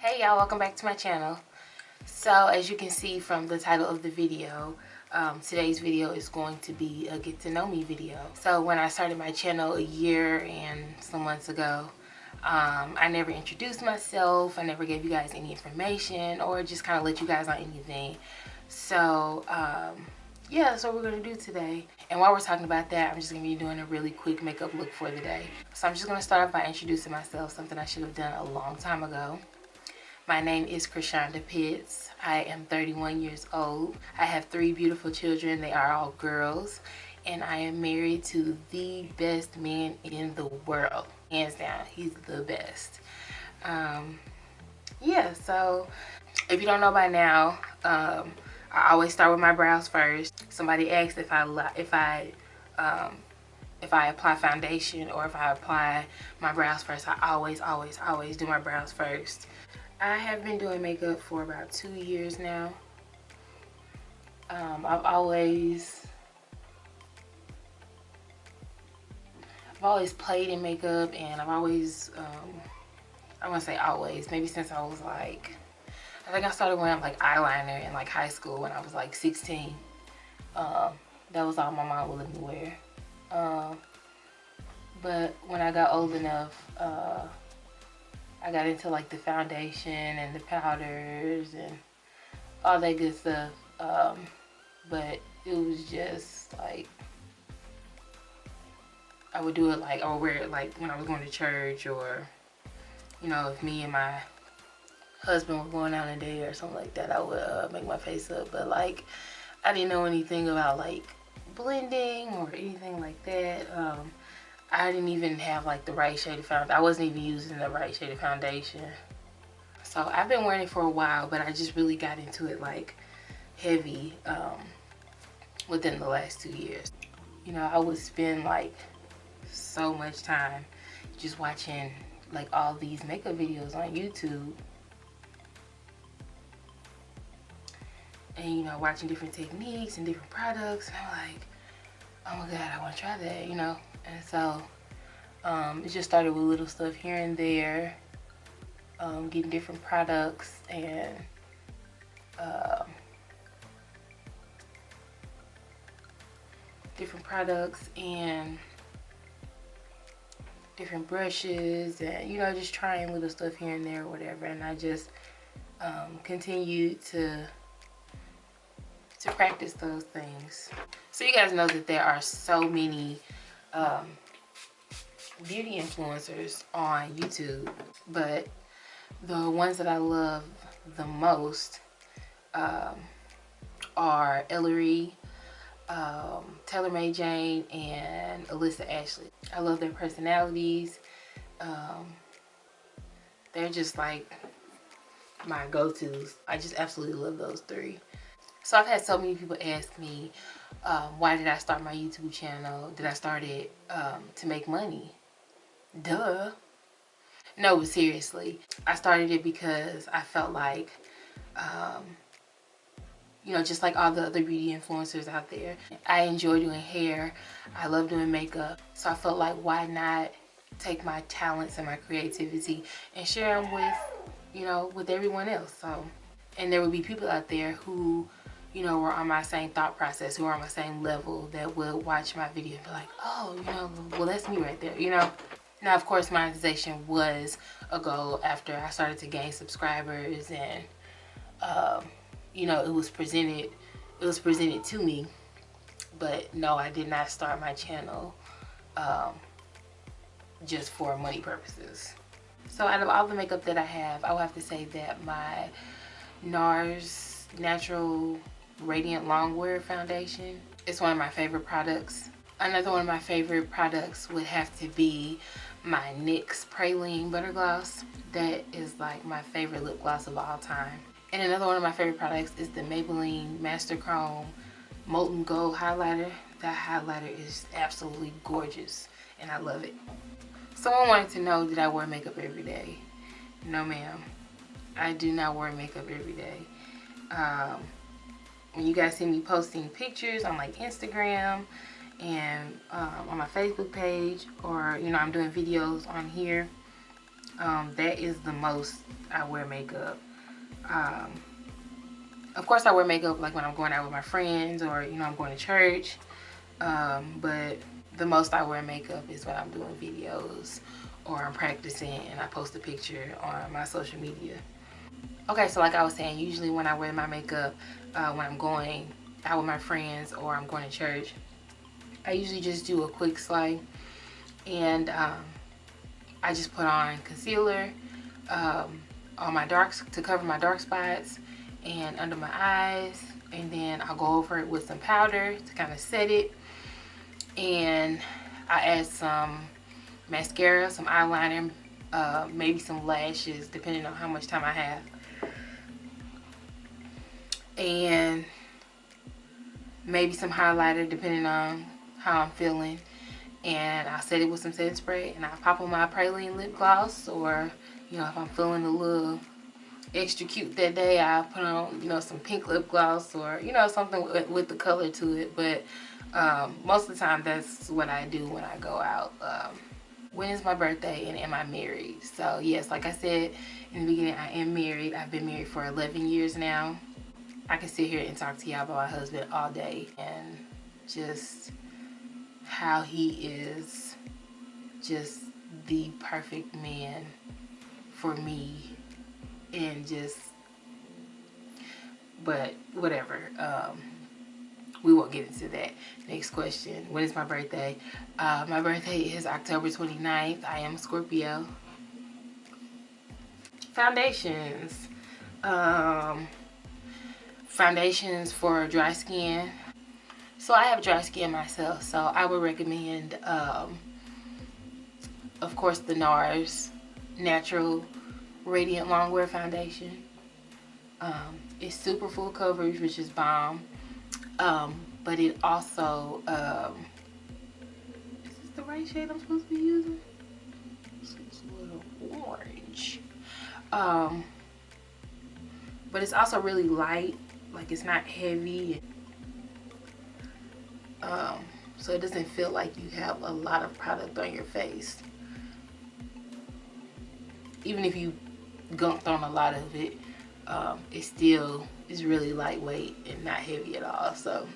Hey y'all, welcome back to my channel. So as you can see from the title of the video, today's video is going to be a get to know me video. So when I started my channel a year and some months ago, I never introduced myself. I never gave you guys any information or just kind of let you guys on anything. So yeah, that's what we're going to do today. And while we're talking about that, I'm just going to be doing a really quick makeup look for the day. So I'm just going to start off by introducing myself, something I should have done a long time ago. My name is Krishonda Pitts. I am 31 years old. I have 3 beautiful children. They are all girls. And I am married to the best man in the world. Hands down, he's the best. Yeah, so if you don't know by now, I always start with my brows first. Somebody asked if I apply foundation or if I apply my brows first. I always do my brows first. I have been doing makeup for about 2 years now. I've always played in makeup, and I've always, I want to say always, maybe since I was like, I think I started wearing like eyeliner in like high school when I was like 16. That was all my mom would let me wear. But when I got old enough, I got into like the foundation and the powders and all that good stuff. But it was just like, I would do it like, or wear it like when I was going to church, or, you know, if me and my husband were going out on a date or something like that, I would make my face up. But like, I didn't know anything about like blending or anything like that. I didn't even have like the right shade of foundation. I wasn't even using the right shade of foundation. So I've been wearing it for a while, but I just really got into it like heavy within the last 2 years. You know, I would spend like so much time just watching like all these makeup videos on YouTube. And, you know, watching different techniques and different products. And I'm like, oh my God, I want to try that, you know. And so it just started with little stuff here and there, getting different products and different brushes, and, you know, just trying little stuff here and there or whatever. And I just continued to practice those things. So you guys know that there are so many beauty influencers on YouTube, but the ones that I love the most are Ellery, Taylor May Jane, and Alyssa Ashley. I love their personalities. They're just like my go-tos. I just absolutely love those 3. So I've had so many people ask me, why did I start my YouTube channel? Did I start it to make money? Duh. No, but seriously, I started it because I felt like, you know, just like all the other beauty influencers out there, I enjoy doing hair. I love doing makeup. So I felt like, why not take my talents and my creativity and share them with, you know, with everyone else. So, and there would be people out there who, you know, were on my same thought process, who are on my same level, that would watch my video and be like, oh, you know, well, that's me right there, you know. Now, of course, monetization was a goal after I started to gain subscribers, and you know, it was presented to me. But no, I did not start my channel just for money purposes. So out of all the makeup that I will have to say that my NARS Natural Radiant Longwear Foundation is one of my favorite products. Another one of my favorite products would have to be my NYX Praline Butter Gloss. That is like my favorite lip gloss of all time. And another one of my favorite products is the Maybelline Master Chrome Molten Gold Highlighter. That highlighter is absolutely gorgeous, and I love it. Someone wanted to know, did I wear makeup every day? No, ma'am. I do not wear makeup every day. When you guys see me posting pictures on like Instagram and on my Facebook page, or, you know, I'm doing videos on here, That is the most I wear makeup. Um, of course, I wear makeup like when I'm going out with my friends, or you know, I'm going to church. But the most I wear makeup is when I'm doing videos or I'm practicing and I post a picture on my social media. Okay, so like I was saying, usually when I wear my makeup, when I'm going out with my friends or I'm going to church, I usually just do a quick slide, and I just put on concealer on my darks to cover my dark spots and under my eyes, and then I'll go over it with some powder to kind of set it, and I add some mascara, some eyeliner, maybe some lashes depending on how much time I have, and maybe some highlighter depending on how I'm feeling. And I'll set it with some setting spray, and I'll pop on my praline lip gloss, or you know, if I'm feeling a little extra cute that day, I'll put on, you know, some pink lip gloss, or you know, something with the color to it. But most of the time that's what I do when I go out. When is my birthday and am I married? So yes, like I said in the beginning, I am married. I've been married for 11 years now. I can sit here and talk to y'all about my husband all day, and just how he is just the perfect man for me, and just, but whatever, we won't get into that. Next question. When is my birthday? My birthday is October 29th. I am Scorpio. Foundations. Foundations for dry skin. So I have dry skin myself, so I would recommend, of course, the NARS Natural Radiant Longwear Foundation. It's super full coverage, which is bomb. But it also, is this the right shade I'm supposed to be using? It's a little orange. But it's also really light, like it's not heavy. So it doesn't feel like you have a lot of product on your face. Even if you gunked on a lot of it, it still is really lightweight and not heavy at all. So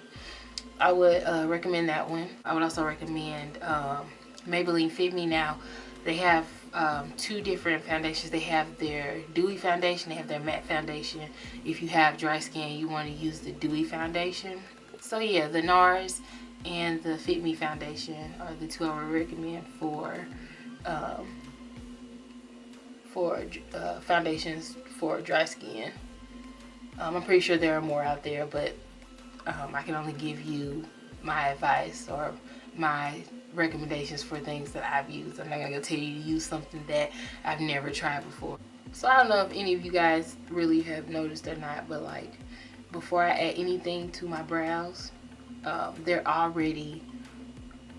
I would recommend that one. I would also recommend Maybelline Fit Me. Now they have two different foundations. They have their dewy foundation, they have their matte foundation. If you have dry skin, you want to use the dewy foundation. So yeah, the NARS and the Fit Me foundation are the two I would recommend for foundations for dry skin. I'm pretty sure there are more out there, but I can only give you my advice or my recommendations for things that I've used. I'm not gonna tell you to use something that I've never tried before. So I don't know if any of you guys really have noticed or not, but like before I add anything to my brows, they're already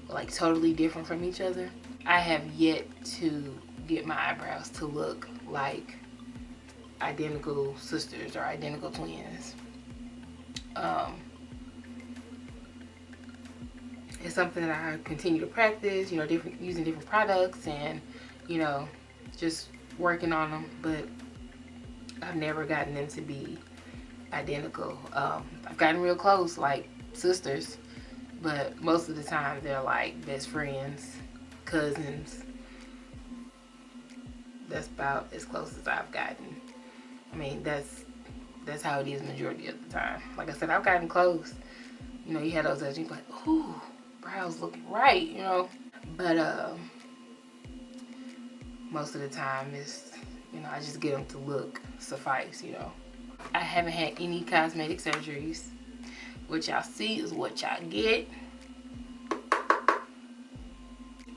like totally different from each other. I have yet to get my eyebrows to look like identical sisters or identical twins. It's something that I continue to practice, you know, using different products, and you know, just working on them, but I've never gotten them to be identical. I've gotten real close, like sisters, but most of the time they're like best friends, cousins. That's about as close as I've gotten. I mean, that's how it is majority of the time. Like I said, I've gotten close. You know, you had those that you like, ooh, brows looking right, you know. But most of the time it's, you know, I just get them to look suffice, you know. I haven't had any cosmetic surgeries. What y'all see is what y'all get.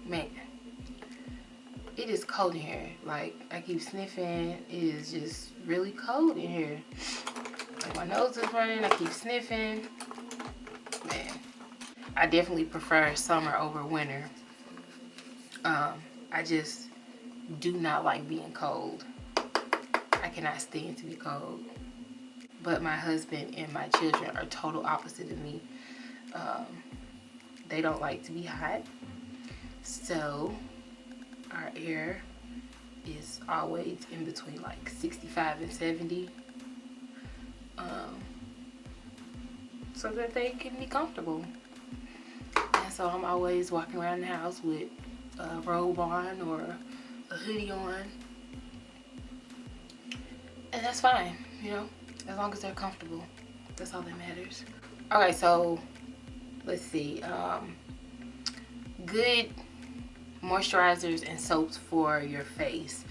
Man, it is cold in here. Like, I keep sniffing. It is just really cold in here. Like, my nose is running. I keep sniffing. Man, I definitely prefer summer over winter. I just do not like being cold. I cannot stand to be cold. But my husband and my children are total opposite of me. They don't like to be hot. So our air is always in between like 65 and 70, so that they can be comfortable. And so I'm always walking around the house with a robe on or a hoodie on, and that's fine, you know, as long as they're comfortable. That's all that matters. Okay, so let's see. Good moisturizers and soaps for your face.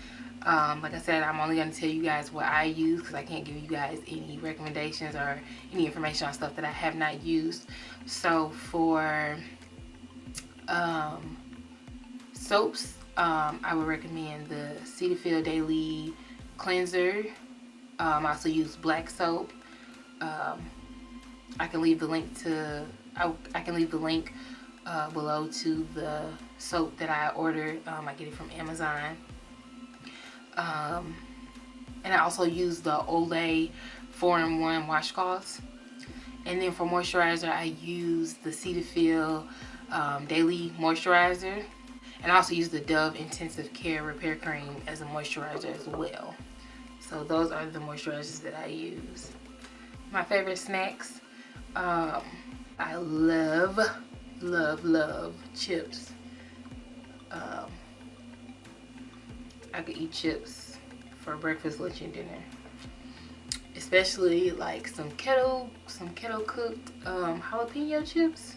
Like I said, I'm only going to tell you guys what I use, because I can't give you guys any recommendations or any information on stuff that I have not used. So for soaps, I would recommend the Cetaphil Daily Cleanser. I also use black soap. I can leave the link to I can leave the link below to the soap that I ordered. I get it from Amazon. And I also use the Olay 4-in-1 washcloths. And then for moisturizer, I use the Cetaphil Daily Moisturizer. And I also use the Dove Intensive Care Repair Cream as a moisturizer as well. So those are the moisturizers that I use. My favorite snacks, I love chips. I could eat chips for breakfast, lunch, and dinner. Especially like some kettle cooked jalapeno chips.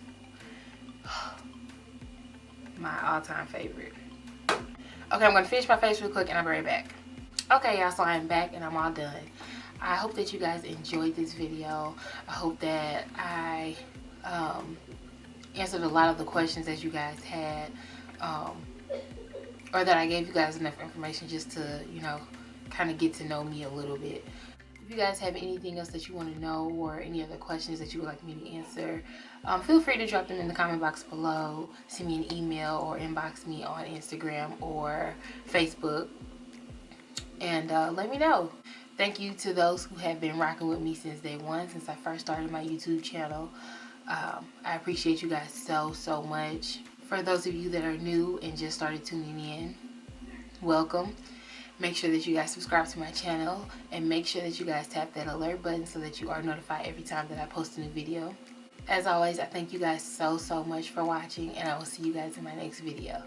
My all-time favorite. Okay, I'm gonna finish my face real quick and I'll be right back. Okay, y'all, so I'm back and I'm all done. I hope that you guys enjoyed this video. I hope that I answered a lot of the questions that you guys had, or that I gave you guys enough information just to, you know, kind of get to know me a little bit. If you guys have anything else that you want to know, or any other questions that you would like me to answer, feel free to drop them in the comment box below. Send me an email or inbox me on Instagram or Facebook, and let me know. Thank you to those who have been rocking with me since day one, since I first started my YouTube channel. I appreciate you guys so much. For those of you that are new and just started tuning in, welcome. Make sure that you guys subscribe to my channel, and make sure that you guys tap that alert button so that you are notified every time that I post a new video. As always, I thank you guys so much for watching, and I will see you guys in my next video.